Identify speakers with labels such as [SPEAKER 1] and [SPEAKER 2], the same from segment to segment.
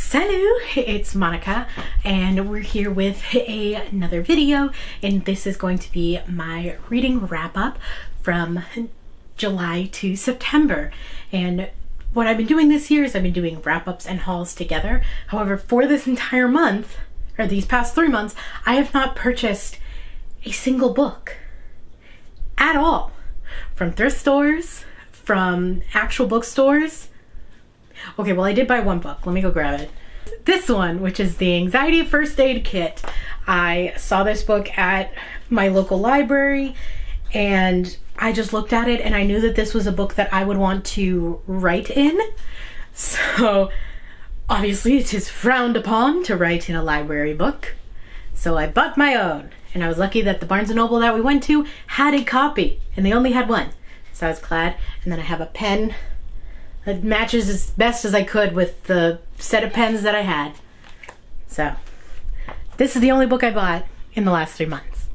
[SPEAKER 1] Salut, it's Monica and we're here with another video, and this is going to be my reading wrap-up from July to September. And what I've been doing this year is I've been doing wrap-ups and hauls together. However, for this entire month, or these past 3 months, I have not purchased a single book at all. From thrift stores, from actual bookstores. Okay, well, I did buy one book. Let me go grab it. This one, which is the Anxiety First Aid Kit. I saw this book at my local library and I just looked at it and I knew that this was a book that I would want to write in. So obviously it is frowned upon to write in a library book. So I bought my own, and I was lucky that the Barnes & Noble that we went to had a copy and they only had one. So I was glad. And then I have a pen that matches as best as I could with the set of pens that I had. So this is the only book I bought in the last 3 months.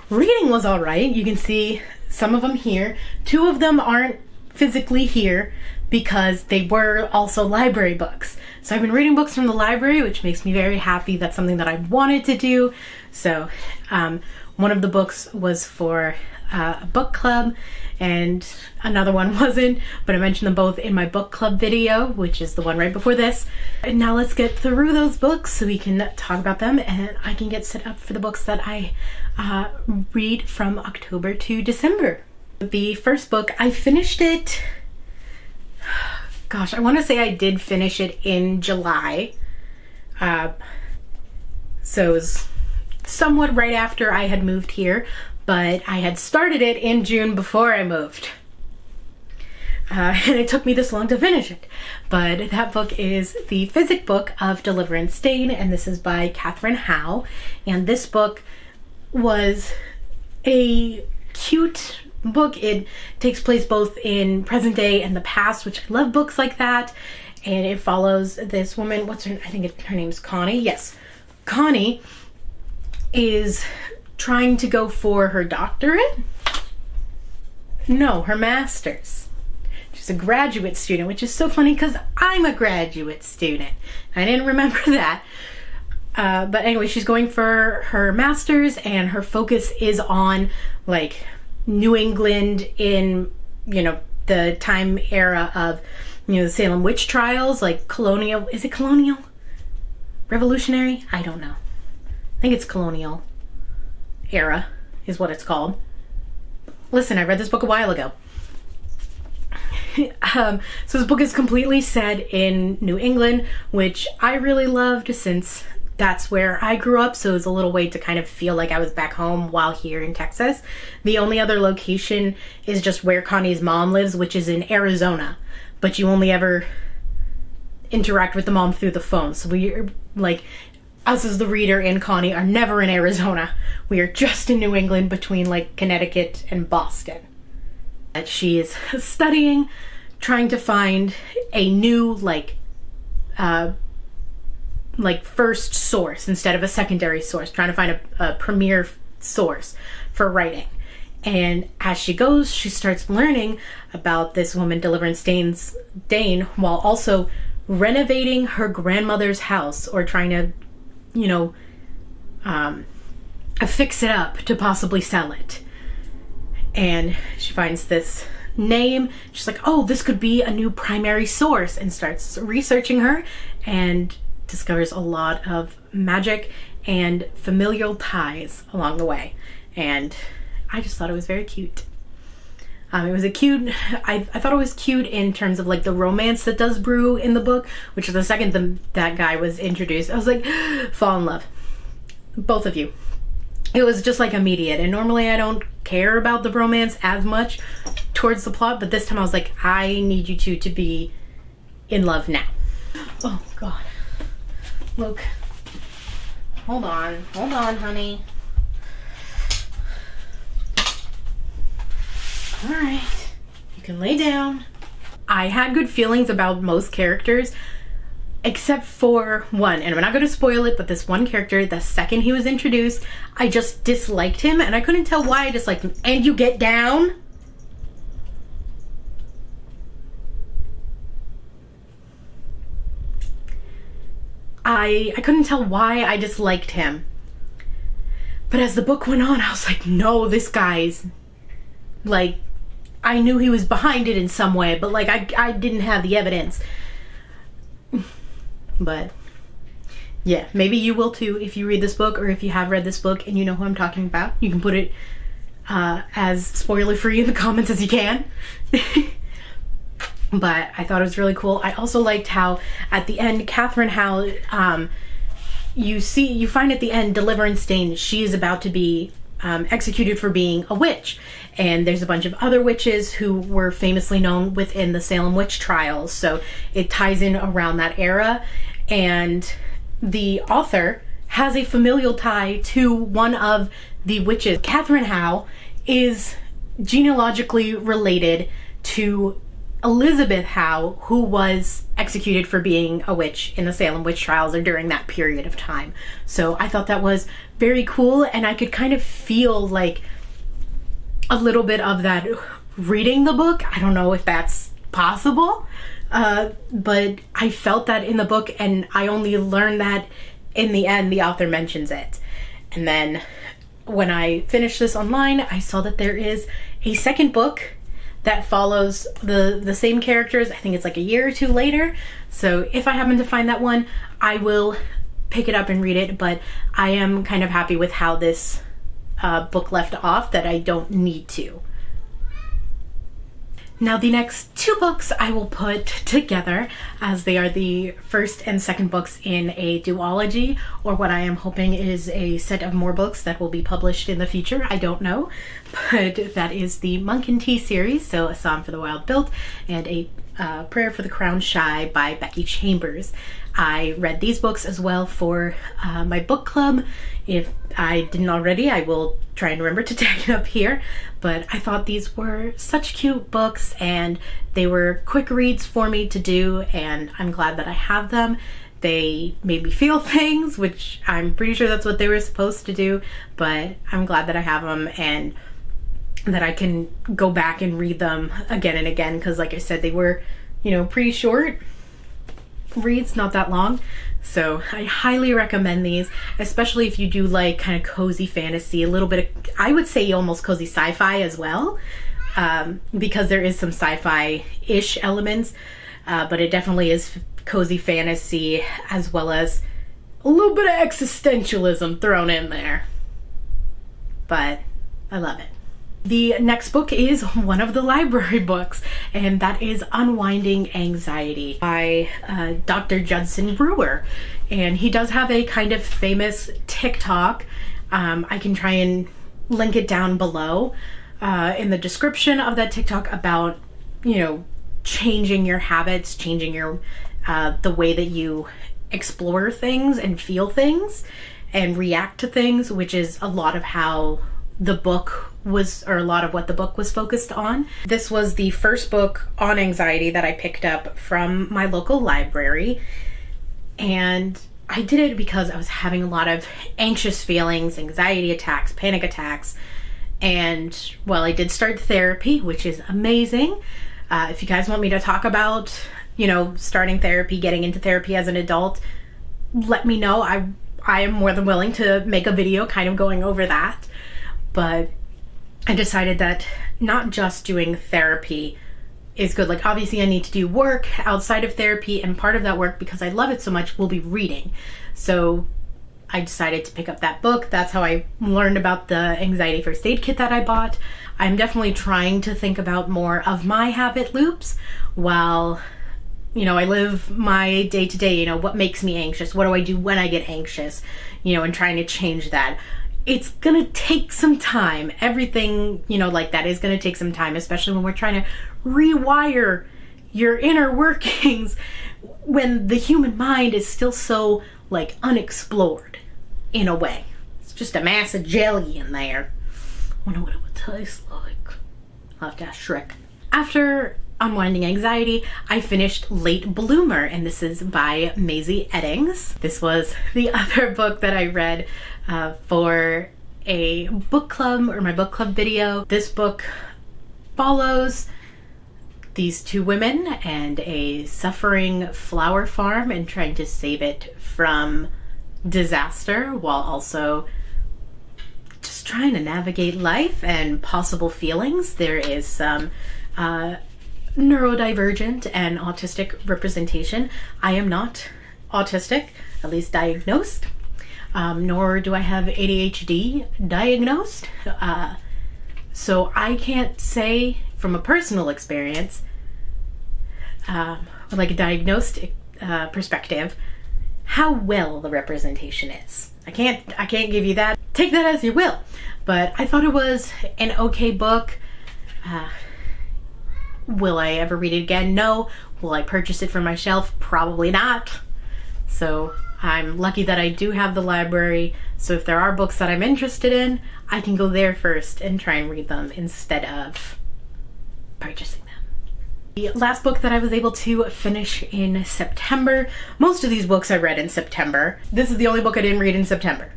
[SPEAKER 1] Reading was all right. You can see some of them here. 2 of them aren't physically here because they were also library books. So I've been reading books from the library, which makes me very happy. That's something that I wanted to do. So one of the books was for a book club and another one wasn't, but I mentioned them both in my book club video, which is the one right before this. And now let's get through those books so we can talk about them and I can get set up for the books that I read from October to December. The first book, I finished it, gosh, I want to say I did finish it in July. So it was somewhat right after I had moved here, but I had started it in June before I moved. And it took me this long to finish it. But that book is The Physic Book of Deliverance Dane, and this is by Catherine Howe. And this book was a cute book. It takes place both in present day and the past, which I love books like that. And it follows this woman, what's her, I think her name's Connie. Yes, Connie is trying to go for her doctorate? No, her master's. She's a graduate student, which is so funny because I'm a graduate student. I didn't remember that. But anyway, she's going for her master's and her focus is on like New England in, you know, the time era of, you know, the Salem witch trials, like colonial, is it colonial? Revolutionary? I don't know. I think it's colonial era is what it's called. Listen, I read this book a while ago. So this book is completely set in New England, which I really loved since that's where I grew up, so it was a little way to kind of feel like I was back home while here in Texas. The only other location is just where Connie's mom lives, which is in Arizona, but you only ever interact with the mom through the phone. So we're like, us as the reader and Connie are never in Arizona. We are just in New England between like Connecticut and Boston. And she is studying, trying to find a new like first source instead of a secondary source, trying to find a premier source for writing. And as she goes, she starts learning about this woman, Deliverance Dane, while also renovating her grandmother's house or trying to, you know, fix it up to possibly sell it. And she finds this name. She's like, oh, this could be a new primary source, and starts researching her and discovers a lot of magic and familial ties along the way. And I just thought it was very cute. It was a cute, I thought it was cute in terms of like the romance that does brew in the book, which is the second that guy was introduced. I was like, fall in love. Both of you. It was just like immediate, and normally I don't care about the romance as much towards the plot, but this time I was like, I need you two to be in love now. Oh God. Look. Hold on, honey. All right, you can lay down. I had good feelings about most characters, except for one, and I'm not going to spoil it, but this one character, the second he was introduced, I just disliked him, and I couldn't tell why I disliked him. And you get down? I couldn't tell why I disliked him. But as the book went on, I was like, no, this guy's, like, I knew he was behind it in some way, but, like, I didn't have the evidence. But, yeah, maybe you will too if you read this book, or if you have read this book and you know who I'm talking about. You can put it as spoiler-free in the comments as you can. But I thought it was really cool. I also liked how at the end, Catherine Howe, you find at the end Deliverance Dane, she is about to be executed for being a witch. And there's a bunch of other witches who were famously known within the Salem witch trials. So it ties in around that era. And the author has a familial tie to one of the witches. Catherine Howe is genealogically related to Elizabeth Howe, who was executed for being a witch in the Salem witch trials, or during that period of time. So I thought that was very cool, and I could kind of feel like a little bit of that reading the book. I don't know if that's possible, but I felt that in the book, and I only learned that in the end. The author mentions it. And then when I finished this online, I saw that there is a second book that follows the same characters. I think it's like a year or two later. So if I happen to find that one, I will pick it up and read it. But I am kind of happy with how this book left off, that I don't need to. Now the next two books I will put together, as they are the first and second books in a duology, or what I am hoping is a set of more books that will be published in the future. I don't know, but that is the Monk and Tea series, so A Psalm for the Wild Built and A Prayer for the Crowned Shy by Becky Chambers. I read these books as well for my book club. If I didn't already, I will try and remember to tag it up here. But I thought these were such cute books, and they were quick reads for me to do, and I'm glad that I have them. They made me feel things, which I'm pretty sure that's what they were supposed to do, but I'm glad that I have them and that I can go back and read them again and again, because like I said, they were, you know, pretty short reads, not that long. So I highly recommend these, especially if you do like kind of cozy fantasy, a little bit of, I would say almost cozy sci-fi as well, because there is some sci-fi-ish elements, but it definitely is cozy fantasy, as well as a little bit of existentialism thrown in there. But I love it. The next book is one of the library books, and that is Unwinding Anxiety by Dr. Judson Brewer. And he does have a kind of famous TikTok. I can try and link it down below in the description of that TikTok about, you know, changing your habits, changing your the way that you explore things and feel things and react to things, which is a lot of how the book was, or a lot of what the book was focused on. This was the first book on anxiety that I picked up from my local library, and I did it because I was having a lot of anxious feelings, anxiety attacks, panic attacks, and well, I did start therapy, which is amazing. If you guys want me to talk about, you know, starting therapy, getting into therapy as an adult, let me know. I am more than willing to make a video kind of going over that. But I decided that not just doing therapy is good. Like, obviously I need to do work outside of therapy, and part of that work, because I love it so much, will be reading. So I decided to pick up that book. That's how I learned about the anxiety first aid kit that I bought. I'm definitely trying to think about more of my habit loops while, you know, I live my day to day. You know, what makes me anxious? What do I do when I get anxious? You know, and trying to change that. It's gonna take some time. Everything, you know, like that is gonna take some time, especially when we're trying to rewire your inner workings when the human mind is still so, like, unexplored in a way. It's just a mass of jelly in there. I wonder what it would taste like. I'll have to ask Shrek. After Unwinding Anxiety, I finished Late Bloomer, and this is by Maisie Eddings. This was the other book that I read for a book club, or my book club video. This book follows these two women and a suffering flower farm and trying to save it from disaster while also just trying to navigate life and possible feelings. There is some neurodivergent and autistic representation. I am not autistic, at least diagnosed, nor do I have ADHD diagnosed. So I can't say from a personal experience, like a diagnosed perspective, how well the representation is. I can't give you that. Take that as you will. But I thought it was an okay book. Will I ever read it again? No. Will I purchase it for my shelf? Probably not. So I'm lucky that I do have the library. So if there are books that I'm interested in, I can go there first and try and read them instead of purchasing them. The last book that I was able to finish in September, most of these books I read in September. This is the only book I didn't read in September.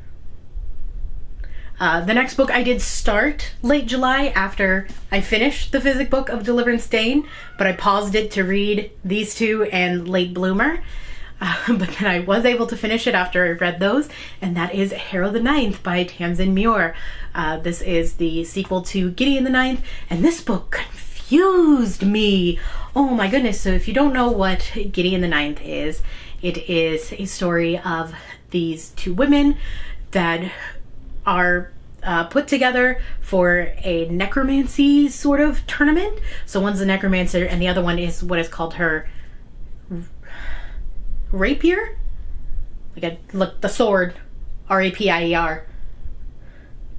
[SPEAKER 1] The next book I did start late July after I finished the physic book of Deliverance Dane, but I paused it to read these two and Late Bloomer. But then I was able to finish it after I read those, and that is Harrow the Ninth by Tamsin Muir. This is the sequel to Gideon the Ninth, and this book confused me. Oh my goodness. So if you don't know what Gideon the Ninth is, it is a story of these two women that are put together for a necromancy sort of tournament. So one's a necromancer and the other one is what is called her rapier? Look, the sword. R-A-P-I-E-R.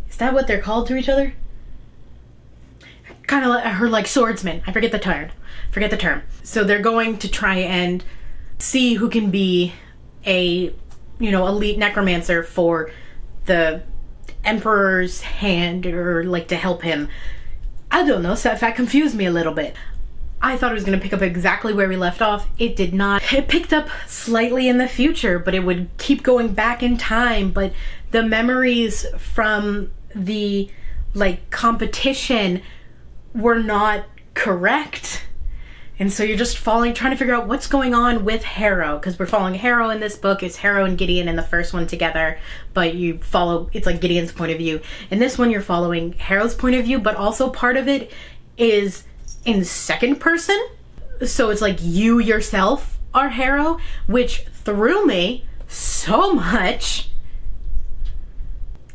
[SPEAKER 1] Is that what they're called to each other? Kind of like her, like, swordsman. I forget the term. So they're going to try and see who can be a, elite necromancer for the Emperor's hand, or like to help him. I don't know, so that confused me a little bit. I thought it was going to pick up exactly where we left off. It did not. It picked up slightly in the future, but it would keep going back in time. But the memories from the competition were not correct. And so you're just trying to figure out what's going on with Harrow, because we're following Harrow in this book. It's Harrow and Gideon in the first one together, but it's like Gideon's point of view. In this one, you're following Harrow's point of view, but also part of it is in second person. So it's like you yourself are Harrow, which threw me so much.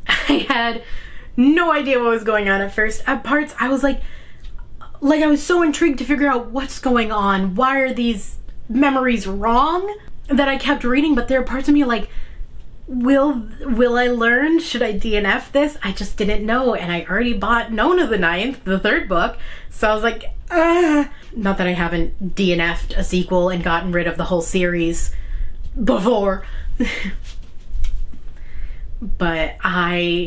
[SPEAKER 1] I had no idea what was going on at first. At parts, I was like I was so intrigued to figure out what's going on. Why are these memories wrong? That I kept reading, but there are parts of me like, will I learn? Should I DNF this? I just didn't know, and I already bought Nona the Ninth, the third book, so I was like, Not that I haven't DNF'd a sequel and gotten rid of the whole series before. But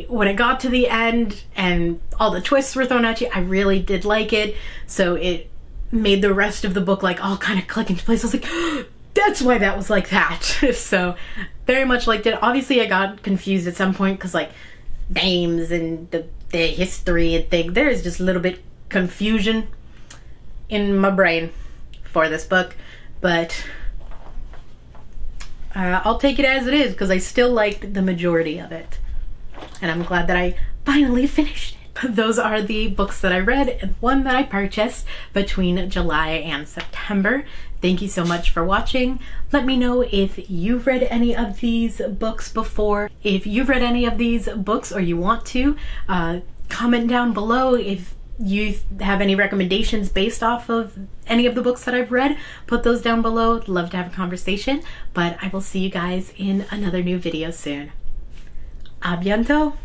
[SPEAKER 1] when it got to the end and all the twists were thrown at you, I really did like it. So it made the rest of the book all kind of click into place. I was like, that's why that was like that. So very much liked it. Obviously I got confused at some point because names and the history and thing. There is just a little bit confusion in my brain for this book. But I'll take it as it is because I still liked the majority of it. And I'm glad that I finally finished it. Those are the books that I read and one that I purchased between July and September. Thank you so much for watching. Let me know if you've read any of these books before. If you've read any of these books or you want to, comment down below if you have any recommendations based off of any of the books that I've read. Put those down below. Love to have a conversation, but I will see you guys in another new video soon. A bientôt!